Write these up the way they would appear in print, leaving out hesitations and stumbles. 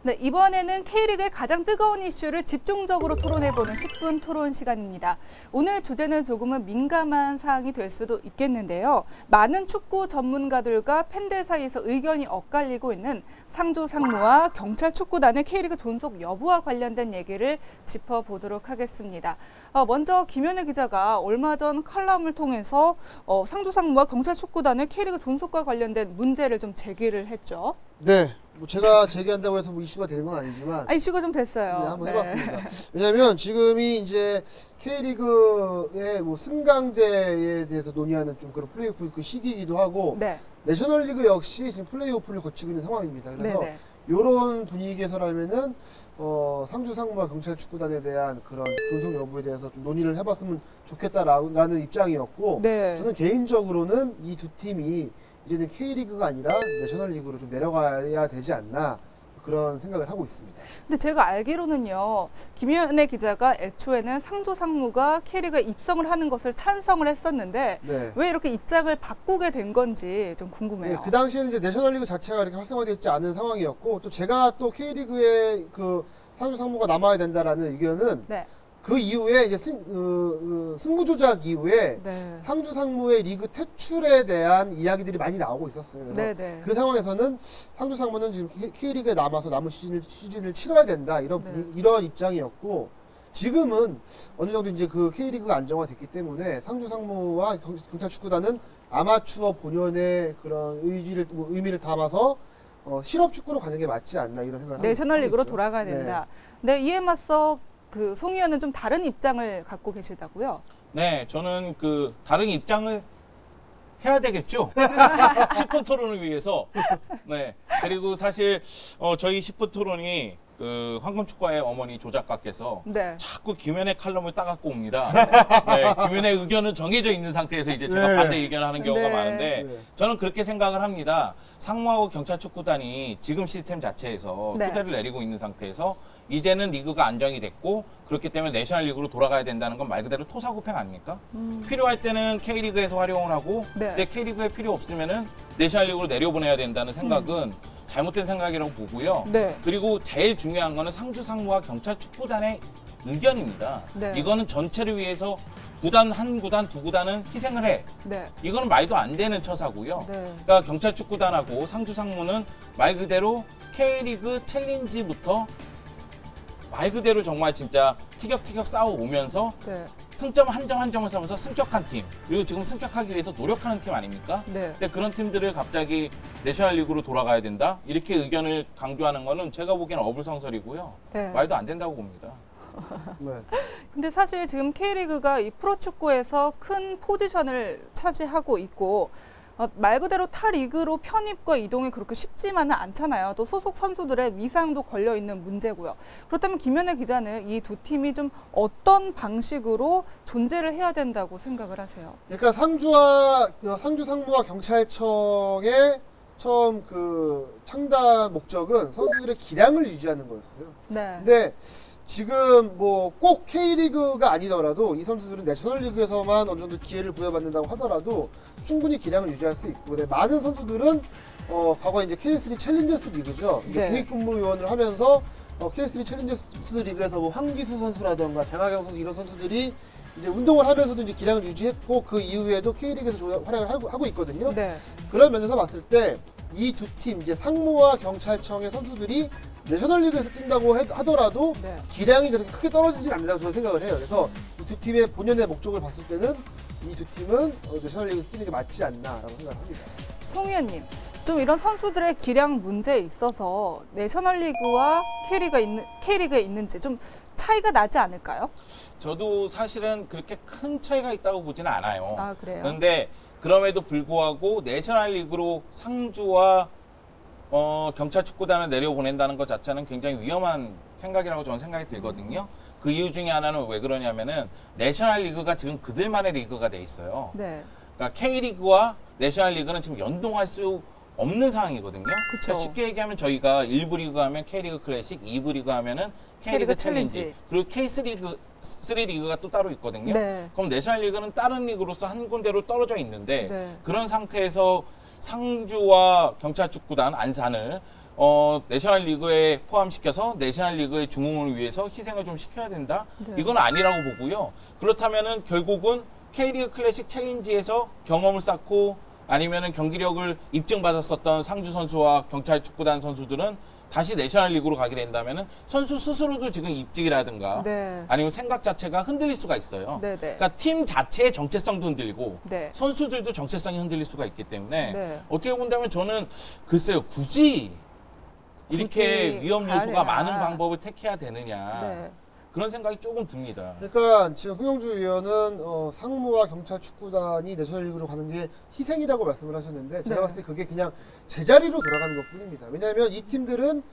네, 이번에는 K리그의 가장 뜨거운 이슈를 집중적으로 토론해보는 10분 토론 시간입니다. 오늘 주제는 조금은 민감한 사항이 될 수도 있겠는데요. 많은 축구 전문가들과 팬들 사이에서 의견이 엇갈리고 있는 상주 상무와 경찰 축구단의 K리그 존속 여부와 관련된 얘기를 짚어보도록 하겠습니다. 먼저 김현애 기자가 얼마 전 칼럼을 통해서 상주 상무와 경찰 축구단의 K리그 존속과 관련된 문제를 좀 제기를 했죠. 네. 뭐 제가 제기한다고 해서 뭐 이슈가 되는 건 아니지만 이슈가 좀 됐어요. 네, 한번 해봤습니다. 왜냐하면 지금이 이제 K리그의 뭐 승강제에 대해서 논의하는 좀 그런 플레이오프 그 시기이기도 하고 네. 내셔널리그 역시 지금 플레이오프를 거치고 있는 상황입니다. 그래서 이런 분위기에서라면은 상주 상무와 경찰 축구단에 대한 그런 존속 여부에 대해서 좀 논의를 해봤으면 좋겠다라는 입장이었고 저는 개인적으로는 이 두 팀이 이제는 K리그가 아니라 내셔널리그로 좀 내려가야 되지 않나 그런 생각을 하고 있습니다. 근데 제가 알기로는요. 김현애 기자가 애초에는 상주 상무가 K리그에 입성을 하는 것을 찬성을 했었는데 왜 이렇게 입장을 바꾸게 된 건지 좀 궁금해요. 네, 그 당시에는 이제 내셔널리그 자체가 이렇게 활성화되어 있지 않은 상황이었고 또 제가 또 K리그에 그 상주 상무가 남아야 된다라는 의견은 그 이후에 이제 승부 조작 이후에 상주 상무의 리그 퇴출에 대한 이야기들이 많이 나오고 있었어요. 그래서 그 상황에서는 상주 상무는 지금 K리그에 남아서 남은 시즌을 치러야 된다 이런 입장이었고 지금은 어느 정도 이제 그 K리그가 안정화됐기 때문에 상주 상무와 경찰 축구단은 아마추어 본연의 그런 의미를 담아서 실업 축구로 가는 게 맞지 않나 이런 생각을 하고 내셔널리그로 돌아가야 된다. 네, 이에 맞서 송 의원은 좀 다른 입장을 갖고 계시다고요? 네, 저는 그 다른 입장을 해야 되겠죠. 10분 토론을 위해서. 네, 그리고 사실 저희 10분 토론이 그 황금축구의 어머니 조 작가께서 자꾸 김현의 칼럼을 따갖고 옵니다. 네, 김현의 의견은 정해져 있는 상태에서 이제 제가 반대 의견을 하는 경우가 많은데 저는 그렇게 생각을 합니다. 상무하고 경찰 축구단이 지금 시스템 자체에서 토대를 내리고 있는 상태에서 이제는 리그가 안정이 됐고 그렇기 때문에 내셔널리그로 돌아가야 된다는 건 말 그대로 토사구팽 아닙니까? 필요할 때는 K리그에서 활용을 하고 근데 K리그에 필요 없으면은 내셔널리그로 내려보내야 된다는 생각은 잘못된 생각이라고 보고요. 그리고 제일 중요한 거는 상주 상무와 경찰 축구단의 의견입니다. 이거는 전체를 위해서 구단 한 구단 두 구단은 희생을 해. 이거는 말도 안 되는 처사고요. 그러니까 경찰 축구단하고 상주 상무는 말 그대로 K리그 챌린지부터 말 그대로 정말 진짜 티격태격 싸워오면서 승점 한 점 한 점을 싸면서 승격한 팀 그리고 지금 승격하기 위해서 노력하는 팀 아닙니까? 근데 그런 팀들을 갑자기 내셔널리그로 돌아가야 된다? 이렇게 의견을 강조하는 거는 제가 보기에는 어불성설이고요. 말도 안 된다고 봅니다. 근데 사실 지금 K리그가 이 프로축구에서 큰 포지션을 차지하고 있고 말 그대로 타 리그로 편입과 이동이 그렇게 쉽지만은 않잖아요. 또 소속 선수들의 위상도 걸려있는 문제고요. 그렇다면 김현애 기자는 이 두 팀이 좀 어떤 방식으로 존재를 해야 된다고 생각을 하세요? 그러니까 상주 상무와 경찰청의 처음 그 창단 목적은 선수들의 기량을 유지하는 거였어요. 근데 지금 뭐 꼭 K리그가 아니더라도 이 선수들은 내셔널리그에서만 어느 정도 기회를 부여받는다고 하더라도 충분히 기량을 유지할 수 있고 많은 선수들은 과거 이제 K3 챌린저스 리그죠. 공익근무위원을 하면서 K3 챌린저스 리그에서 뭐 황기수 선수라던가 장하경 선수 이런 선수들이 이제 운동을 하면서도 이제 기량을 유지했고 그 이후에도 K리그에서 활약을 하고 있거든요. 그런 면에서 봤을 때 이 두 팀 이제 상무와 경찰청의 선수들이 내셔널리그에서 뛴다고 하더라도 기량이 그렇게 크게 떨어지지 않는다고 저는 생각을 해요. 그래서 이 두 팀의 본연의 목적을 봤을 때는 이 두 팀은 내셔널리그에서 뛰는 게 맞지 않나라고 생각을 합니다. 송 의원님, 좀 이런 선수들의 기량 문제에 있어서 내셔널리그와 K리그에 있는지 좀 차이가 나지 않을까요? 저도 사실은 그렇게 큰 차이가 있다고 보지는 않아요. 그래요? 그런데 그럼에도 불구하고 내셔널리그로 상주와 경찰 축구단을 내려보낸다는 것 자체는 굉장히 위험한 생각이라고 저는 생각이 들거든요. 그 이유 중에 하나는 왜 그러냐면은 내셔널리그가 지금 그들만의 리그가 돼 있어요. 그러니까 K리그와 내셔널리그는 지금 연동할 수 없는 상황이거든요. 그러니까 쉽게 얘기하면 저희가 1부 리그 하면 K리그 클래식, 2부 리그 하면은 K리그 챌린지, 그리고 K3 리그가 또 따로 있거든요. 그럼 내셔널리그는 다른 리그로서 한 군데로 떨어져 있는데 그런 상태에서 상주와 경찰 축구단 안산을 내셔널리그에 포함시켜서 내셔널리그의 중흥을 위해서 희생을 좀 시켜야 된다? 네. 이건 아니라고 보고요. 그렇다면은 결국은 K리그 클래식 챌린지에서 경험을 쌓고 아니면은 경기력을 입증받았었던 상주 선수와 경찰 축구단 선수들은 다시 내셔널리그로 가게 된다면은 선수 스스로도 지금 입직이라든가 네. 아니면 생각 자체가 흔들릴 수가 있어요. 네, 네. 그러니까 팀 자체의 정체성도 흔들리고 네. 선수들도 정체성이 흔들릴 수가 있기 때문에 네. 어떻게 본다면 저는 글쎄요 굳이 이렇게 위험 가야 요소가 되나. 많은 방법을 택해야 되느냐 네. 그런 생각이 조금 듭니다. 그러니까 지금 홍영주 의원은 상무와 경찰 축구단이 내셔널리그로 가는 게 희생이라고 말씀을 하셨는데 제가 네. 봤을 때 그게 그냥 제자리로 돌아가는 것뿐입니다. 왜냐하면 이 팀들은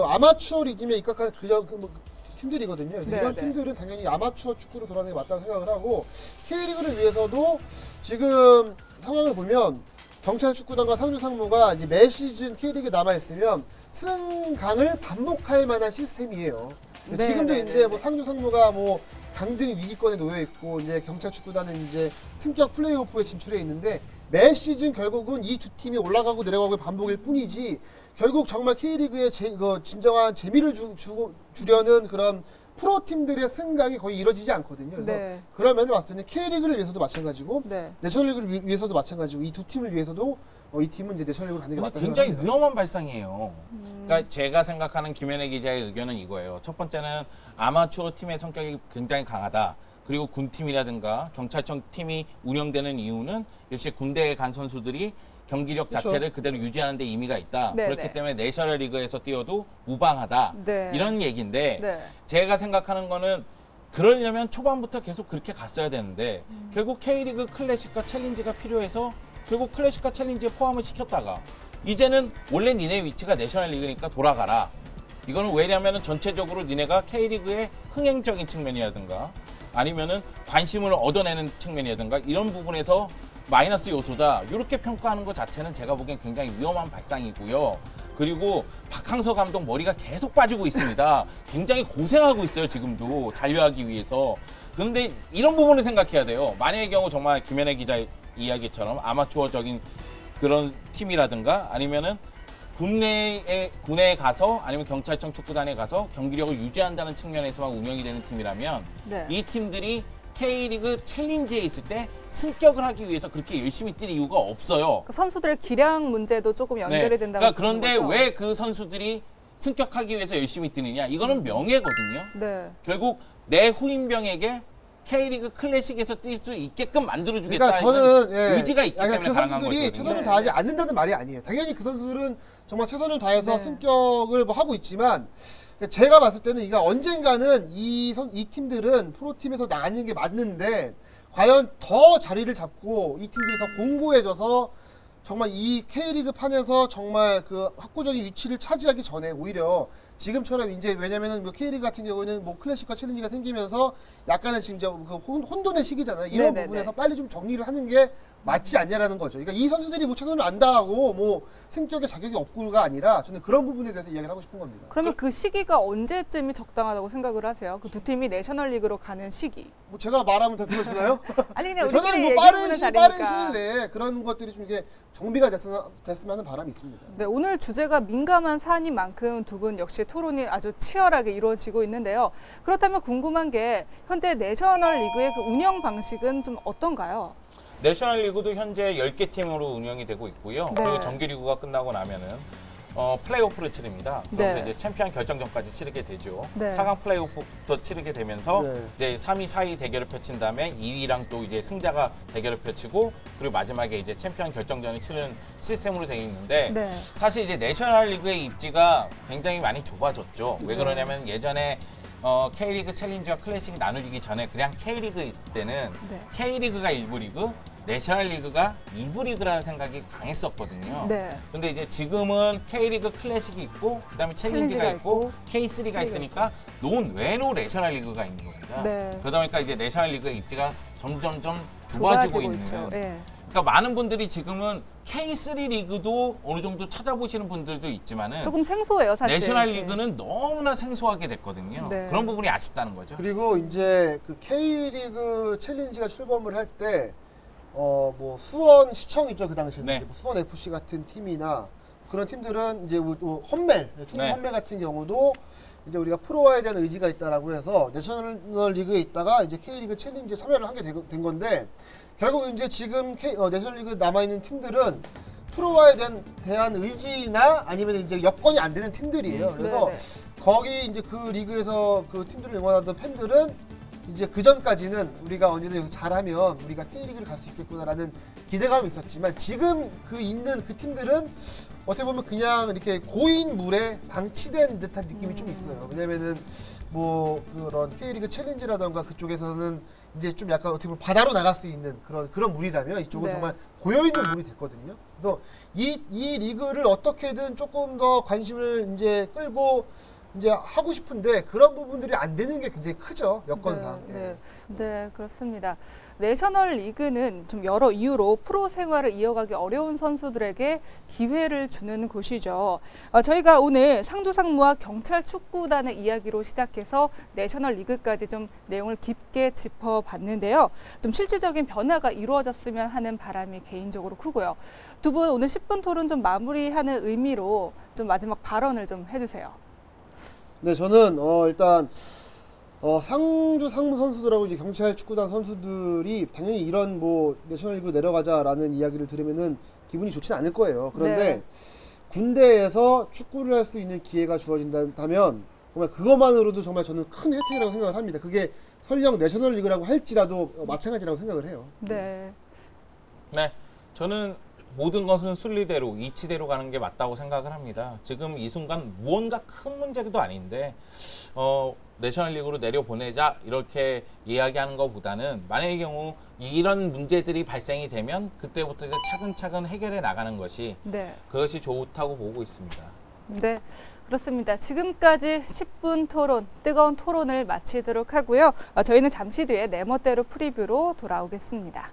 아마추어 리즘에 입각한 팀들이거든요. 그래서 네, 이런 네. 팀들은 당연히 아마추어 축구로 돌아가는 게 맞다고 생각을 하고 K리그를 위해서도 지금 상황을 보면 경찰 축구단과 상주 상무가 이제 매 시즌 K리그에 남아 있으면 승강을 반복할 만한 시스템이에요. 네, 지금도 네, 이제 네, 뭐 상주 상무가 뭐 강등 위기권에 놓여 있고 이제 경찰 축구단은 이제 승격 플레이오프에 진출해 있는데 매 시즌 결국은 이 두 팀이 올라가고 내려가고 반복일 뿐이지 결국 정말 K리그에 진정한 재미를 주려는 그런 프로팀들의 승강이 거의 이루어지지 않거든요. 그래서 네. 그런 면을 봤을 때는 K리그를 위해서도 마찬가지고 네. 내셔널리그를 위해서도 마찬가지고 이 두 팀을 위해서도 이 팀은 이제 내셔널리그로 가는 게 맞다고 굉장히 생각합니다. 위험한 발상이에요. 그러니까 제가 생각하는 김현애 기자의 의견은 이거예요. 첫 번째는 아마추어 팀의 성격이 굉장히 강하다. 그리고 군팀이라든가 경찰청 팀이 운영되는 이유는 역시 군대에 간 선수들이 경기력 그렇죠. 자체를 그대로 유지하는 데 의미가 있다. 네, 그렇기 네. 때문에 내셔널리그에서 뛰어도 무방하다. 네. 이런 얘기인데 네. 제가 생각하는 거는 그러려면 초반부터 계속 그렇게 갔어야 되는데 결국 K리그 클래식과 챌린지가 필요해서 결국 클래식과 챌린지에 포함을 시켰다가 이제는 원래 니네 위치가 내셔널리그니까 돌아가라. 이거는 왜냐하면 전체적으로 니네가 K리그의 흥행적인 측면이라든가 아니면은 관심을 얻어내는 측면이라든가 이런 부분에서 마이너스 요소다. 이렇게 평가하는 것 자체는 제가 보기엔 굉장히 위험한 발상이고요. 그리고 박항서 감독 머리가 계속 빠지고 있습니다. 굉장히 고생하고 있어요. 지금도 잔류하기 위해서. 그런데 이런 부분을 생각해야 돼요. 만약의 경우 정말 김현애 기자 이야기처럼 아마추어적인 그런 팀이라든가 아니면은 군내에 가서 아니면 경찰청 축구단에 가서 경기력을 유지한다는 측면에서만 운영이 되는 팀이라면 네. 이 팀들이 K리그 챌린지에 있을 때 승격을 하기 위해서 그렇게 열심히 뛸 이유가 없어요. 그 선수들의 기량 문제도 조금 연결이 된다고 그러니까 그런데 보시는 거죠? 왜 그 선수들이 승격하기 위해서 열심히 뛰느냐? 이거는 명예거든요. 네. 결국 내 후임병에게 K리그 클래식에서 뛸 수 있게끔 만들어주겠다. 그러니까 저는 의지가 있기 때문에 그 가능한 선수들이 거거든요. 최선을 네. 다하지 않는다는 말이 아니에요. 당연히 그 선수들은 정말 최선을 다해서 네. 승격을 뭐 하고 있지만 제가 봤을 때는 이가 언젠가는 이 팀들은 프로팀에서 나가는 게 맞는데 과연 더 자리를 잡고 이 팀들이 더 공고해져서 정말 이 K리그 판에서 정말 그 확고적인 위치를 차지하기 전에 오히려 지금처럼 이제 왜냐면은 뭐 K리그 같은 경우는 뭐 클래식과 챌린지가 생기면서 약간은 지금 이제 그 혼돈의 시기잖아요. 이런 네네네. 부분에서 빨리 좀 정리를 하는 게 맞지 않냐라는 거죠. 그러니까 이 선수들이 뭐 최선을 안 다하고 뭐 승격에 자격이 없고가 아니라 저는 그런 부분에 대해서 이야기를 하고 싶은 겁니다. 그러면 그 시기가 언제쯤이 적당하다고 생각을 하세요? 그 두 팀이 내셔널리그로 가는 시기. 뭐 제가 말하면 다 들어주나요? 아니 그냥 저는 우리끼리 뭐 얘기해보는 빠른 자리니까. 시일 내에 그런 것들이 좀 이게 정비가 됐으면 하는 바람이 있습니다. 네, 오늘 주제가 민감한 사안인 만큼 두 분 역시 토론이 아주 치열하게 이루어지고 있는데요. 그렇다면 궁금한 게 현재 내셔널리그의 그 운영 방식은 좀 어떤가요? 내셔널리그도 현재 10개 팀으로 운영이 되고 있고요. 네. 그리고 정규리그가 끝나고 나면은 플레이오프를 치릅니다. 그래서 네. 이제 챔피언 결정전까지 치르게 되죠. 네. 4강 플레이오프부터 치르게 되면서 네. 이제 3위, 4위 대결을 펼친 다음에 2위랑 또 이제 승자가 대결을 펼치고 그리고 마지막에 이제 챔피언 결정전을 치르는 시스템으로 되어 있는데 네. 사실 이제 내셔널리그의 입지가 굉장히 많이 좁아졌죠. 왜 그러냐면 예전에 K리그 챌린지와 클래식이 나눠지기 전에 그냥 K리그 있을 때는 네. K리그가 1부 리그, 내셔널리그가 2부 리그라는 생각이 강했었거든요. 네. 근데 이제 지금은 K리그 클래식이 있고 그다음에 챌린지가 챌린지가 있고 있고, K3가 있으니까 논외로 내셔널리그가 있는 겁니다. 네. 그러다 보니까 이제 내셔널리그의 입지가 점점점 좁아지고 있는. 있죠. 네. 그러니까 많은 분들이 지금은 K3 리그도 어느 정도 찾아보시는 분들도 있지만은 조금 생소해요, 사실. 내셔널리그는 너무나 생소하게 됐거든요. 네. 그런 부분이 아쉽다는 거죠. 그리고 이제 그 K리그 챌린지가 출범을 할 때 뭐 수원 시청 있죠 그 당시에 네. 뭐 수원 FC 같은 팀이나 그런 팀들은 이제 뭐 헌멜, 충북 네. 헌멜 같은 경우도 이제 우리가 프로화에 대한 의지가 있다라고 해서 내셔널 리그에 있다가 이제 K리그 챌린지에 참여를 하게 된 건데 결국 이제 지금 내셔널 리그에 남아 있는 팀들은 프로화에 대한 의지나 아니면 이제 여건이 안 되는 팀들이에요. 그래서 네네. 거기 이제 그 리그에서 그 팀들을 응원하던 팬들은 이제 그 전까지는 우리가 언제든 여기서 잘하면 우리가 K리그를 갈 수 있겠구나라는 기대감이 있었지만 지금 있는 그 팀들은 어떻게 보면 그냥 이렇게 고인 물에 방치된 듯한 느낌이 좀 있어요. 왜냐면은 뭐 그런 K리그 챌린지라던가 그쪽에서는 이제 좀 약간 어떻게 보면 바다로 나갈 수 있는 그런 물이라면 이쪽은 네. 정말 고여있는 물이 됐거든요. 그래서 이 리그를 어떻게든 조금 더 관심을 이제 끌고 이제 하고 싶은데 그런 부분들이 안 되는 게 굉장히 크죠, 여건상. 네, 그렇습니다. 내셔널 리그는 좀 여러 이유로 프로 생활을 이어가기 어려운 선수들에게 기회를 주는 곳이죠. 저희가 오늘 상주 상무와 경찰 축구단의 이야기로 시작해서 내셔널 리그까지 좀 내용을 깊게 짚어봤는데요. 좀 실질적인 변화가 이루어졌으면 하는 바람이 개인적으로 크고요. 두 분 오늘 10분 토론 좀 마무리하는 의미로 좀 마지막 발언을 좀 해주세요. 네, 저는 일단 상주 상무 선수들하고 이제 경찰 축구단 선수들이 당연히 이런 뭐 내셔널리그 내려가자라는 이야기를 들으면은 기분이 좋지는 않을 거예요. 그런데 네. 군대에서 축구를 할 수 있는 기회가 주어진다면 정말 그것만으로도 정말 저는 큰 혜택이라고 생각을 합니다. 그게 설령 내셔널리그라고 할지라도 마찬가지라고 생각을 해요. 네. 네, 저는 모든 것은 순리대로 이치대로 가는 게 맞다고 생각을 합니다. 지금 이 순간 무언가 큰 문제도 아닌데 내셔널리그로 내려보내자 이렇게 이야기하는 것보다는 만약의 경우 이런 문제들이 발생이 되면 그때부터 이제 차근차근 해결해 나가는 것이 네. 그것이 좋다고 보고 있습니다. 네, 그렇습니다. 지금까지 10분 토론, 뜨거운 토론을 마치도록 하고요. 저희는 잠시 뒤에 내 멋대로 프리뷰로 돌아오겠습니다.